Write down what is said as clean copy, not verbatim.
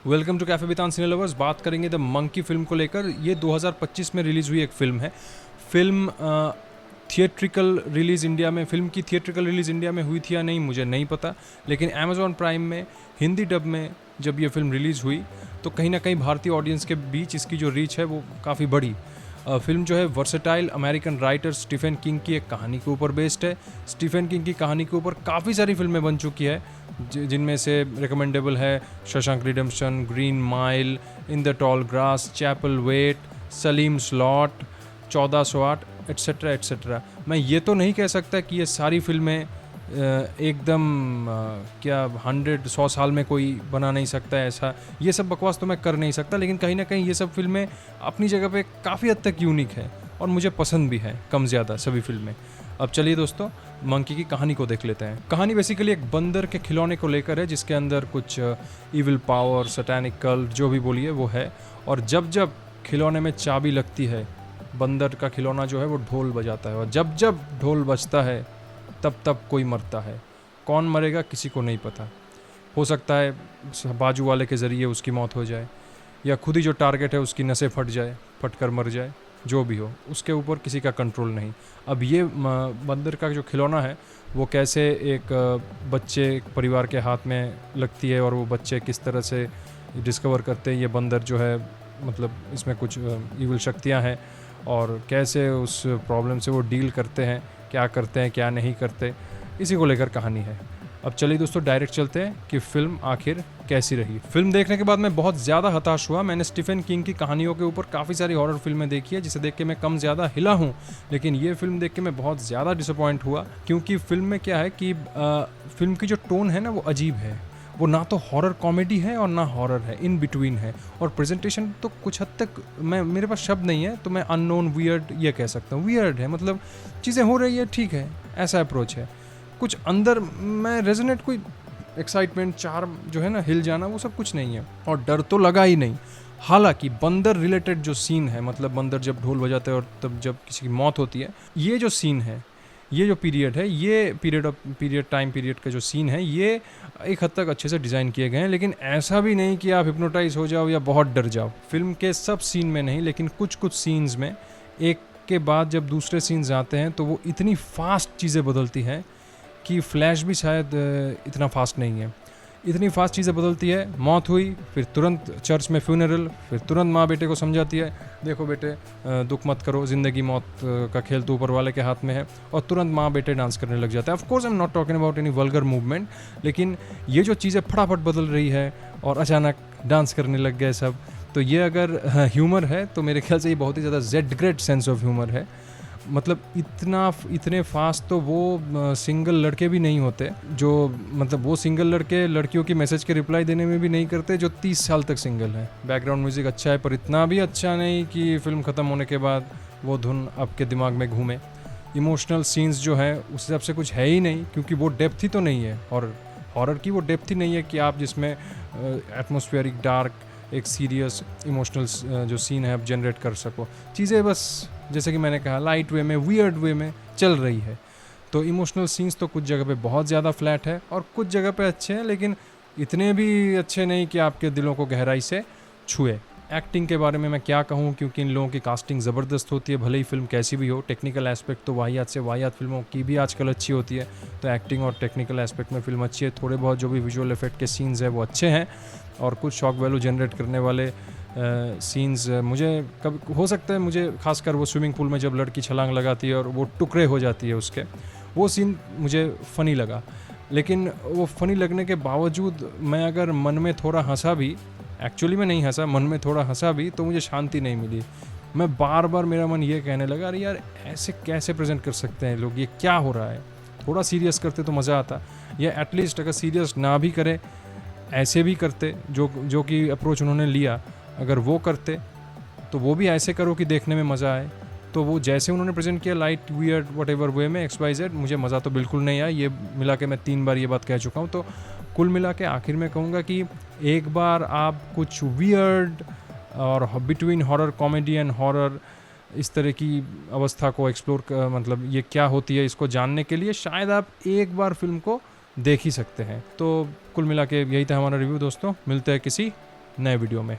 Welcome to cafe with cine lovers. बात करेंगे the monkey film को लेकर। ये 2025 में रिलीज़ हुई एक फ़िल्म है। फिल्म थिएट्रिकल रिलीज़ इंडिया में, फिल्म की थिएट्रिकल रिलीज़ इंडिया में हुई थी या नहीं मुझे नहीं पता, लेकिन अमेज़ॉन प्राइम में हिंदी डब में जब ये फिल्म रिलीज़ हुई तो कहीं ना कहीं भारतीय ऑडियंस के बीच इसकी जो रीच है वो काफ़ी बड़ी। फिल्म जो है versatile American writer Stephen King की एक कहानी के ऊपर बेस्ड है। स्टीफन किंग की कहानी के ऊपर काफ़ी सारी फिल्में बन चुकी है, जिनमें से रिकमेंडेबल है Shawshank redemption, green mile, in the tall grass, Chapelwaite, Salem's lot, 1408 etcetera etcetera. मैं ये तो नहीं कह सकता कि ये सारी फिल्में एकदम क्या 100 साल में कोई बना नहीं सकता है ऐसा, ये सब बकवास तो मैं कर नहीं सकता, लेकिन कहीं ना कहीं ये सब फिल्में अपनी जगह पे काफ़ी हद तक यूनिक है और मुझे पसंद भी है कम ज़्यादा सभी फिल्में। अब चलिए दोस्तों मंकी की कहानी को देख लेते हैं। कहानी बेसिकली एक बंदर के खिलौने को लेकर है, जिसके अंदर कुछ इविल पावर, सैटेनिक कल्ट जो भी बोलिए वो है। और जब जब खिलौने में चाबी लगती है, बंदर का खिलौना जो है वो ढोल बजाता है, और जब जब ढोल बजता है तब तब कोई मरता है। कौन मरेगा किसी को नहीं पता। हो सकता है बाजू वाले के ज़रिए उसकी मौत हो जाए, या खुद ही जो टारगेट है उसकी नसें फट जाए, फट कर मर जाए, जो भी हो उसके ऊपर किसी का कंट्रोल नहीं। अब ये बंदर का जो खिलौना है वो कैसे एक बच्चे एक परिवार के हाथ में लगती है, और वो बच्चे किस तरह से डिस्कवर करते हैं ये बंदर जो है, मतलब इसमें कुछ इविल शक्तियाँ हैं, और कैसे उस प्रॉब्लम से वो डील करते हैं, क्या करते हैं क्या नहीं करते, इसी को लेकर कहानी है। अब चलिए दोस्तों डायरेक्ट चलते हैं कि फिल्म आखिर कैसी रही। फिल्म देखने के बाद मैं बहुत ज़्यादा हताश हुआ। मैंने स्टीफन किंग की कहानियों के ऊपर काफ़ी सारी हॉरर फिल्में देखी है, जिसे देख के मैं कम ज़्यादा हिला हूँ, लेकिन ये फिल्म देख के मैं बहुत ज़्यादा डिसअपॉइंट हुआ। क्योंकि फिल्म में क्या है कि फिल्म की जो टोन है ना वो अजीब है। वो ना तो हॉरर कॉमेडी है और ना हॉरर है, इन बिटवीन है। और प्रेजेंटेशन तो कुछ हद तक मेरे पास शब्द नहीं है, तो मैं अननोन वियर्ड ये कह सकता हूँ। वियर्ड है, मतलब चीज़ें हो रही है ठीक है, ऐसा अप्रोच है। कुछ अंदर मैं रेजोनेट, कोई एक्साइटमेंट, चार्म जो है ना, हिल जाना, वो सब कुछ नहीं है, और डर तो लगा ही नहीं। हालांकि बंदर रिलेटेड जो सीन है, मतलब बंदर जब ढोल बजाते हैं और तब जब किसी की मौत होती है, ये जो सीन है, ये जो पीरियड है, ये टाइम पीरियड का जो सीन है, ये एक हद तक अच्छे से डिज़ाइन किए गए हैं। लेकिन ऐसा भी नहीं कि आप हिप्नोटाइज हो जाओ या बहुत डर जाओ। फिल्म के सब सीन में नहीं, लेकिन कुछ कुछ सीन्स में एक के बाद जब दूसरे सीन्स आते हैं तो वो इतनी फास्ट चीज़ें बदलती हैं कि फ्लैश भी शायद इतना फास्ट नहीं है। इतनी फास्ट चीज़ें बदलती है। मौत हुई, फिर तुरंत चर्च में फ्यूनरल, फिर तुरंत माँ बेटे को समझाती है, देखो बेटे दुख मत करो, ज़िंदगी मौत का खेल तो ऊपर वाले के हाथ में है, और तुरंत माँ बेटे डांस करने लग जाते हैं। Of course I am not talking about any vulgar movement, लेकिन ये जो चीज़ें फटाफट बदल रही है और अचानक डांस करने लग गए सब, तो ये अगर ह्यूमर है तो मेरे ख्याल से ये बहुत ही ज़्यादा Z grade sense of humour है। मतलब इतने फास्ट तो वो सिंगल लड़के भी नहीं होते, जो मतलब वो सिंगल लड़के लड़कियों की मैसेज के रिप्लाई देने में भी नहीं करते जो 30 साल तक सिंगल है। बैकग्राउंड म्यूजिक अच्छा है, पर इतना भी अच्छा नहीं कि फिल्म ख़त्म होने के बाद वो धुन आपके दिमाग में घूमे। इमोशनल सीन्स जो है उस हिसाब से कुछ है ही नहीं, क्योंकि वो डेप्थ ही तो नहीं है, और हॉरर की वो डेप्थ ही नहीं है कि आप जिसमें एटमॉस्फेरिक डार्क एक सीरियस इमोशनल जो सीन है आप जनरेट कर सको। चीज़ें बस जैसे कि मैंने कहा लाइट वे में, वियर्ड वे में चल रही है। तो इमोशनल सीन्स तो कुछ जगह पे बहुत ज़्यादा फ्लैट है और कुछ जगह पे अच्छे हैं, लेकिन इतने भी अच्छे नहीं कि आपके दिलों को गहराई से छुए। एक्टिंग के बारे में मैं क्या कहूँ, क्योंकि इन लोगों की कास्टिंग ज़बरदस्त होती है, भले ही फिल्म कैसी भी हो। टेक्निकल एस्पेक्ट तो वाहियात से वाहियात फिल्मों की भी आजकल अच्छी होती है, तो एक्टिंग और टेक्निकल एस्पेक्ट में फिल्म अच्छी है। थोड़े बहुत जो भी विजुअल इफेक्ट के सीन्स है वो अच्छे हैं, और कुछ शॉक वैल्यू जनरेट करने वाले सीन्स मुझे कभी हो सकता है, मुझे खासकर वो स्विमिंग पूल में जब लड़की छलांग लगाती है और वो टुकड़े हो जाती है उसके, वो सीन मुझे फ़नी लगा। लेकिन वो फ़नी लगने के बावजूद मैं अगर मन में थोड़ा हंसा भी, एक्चुअली में नहीं हंसा, मन में थोड़ा हंसा भी, तो मुझे शांति नहीं मिली। मैं बार बार मेरा मन ये कहने लगा, अरे यार ऐसे कैसे प्रेजेंट कर सकते हैं लोग, ये क्या हो रहा है। थोड़ा सीरियस करते तो मज़ा आता, या एटलीस्ट अगर सीरियस ना भी करे ऐसे भी करते, जो कि अप्रोच उन्होंने लिया, अगर वो करते तो वो भी ऐसे करो कि देखने में मज़ा आए। तो वो जैसे उन्होंने प्रेजेंट किया लाइट वियर्ड वट एवर वे में XYZ, मुझे मज़ा तो बिल्कुल नहीं आया। ये मिला के मैं 3 बार ये बात कह चुका हूँ। तो कुल मिला के आखिर में कहूँगा कि एक बार आप कुछ वियर्ड और between horror comedy and horror इस तरह की अवस्था को एक्सप्लोर मतलब ये क्या होती है इसको जानने के लिए शायद आप एक बार फिल्म को देख ही सकते हैं। तो कुल मिला के यही था हमारा रिव्यू दोस्तों। मिलते हैं किसी नए वीडियो में।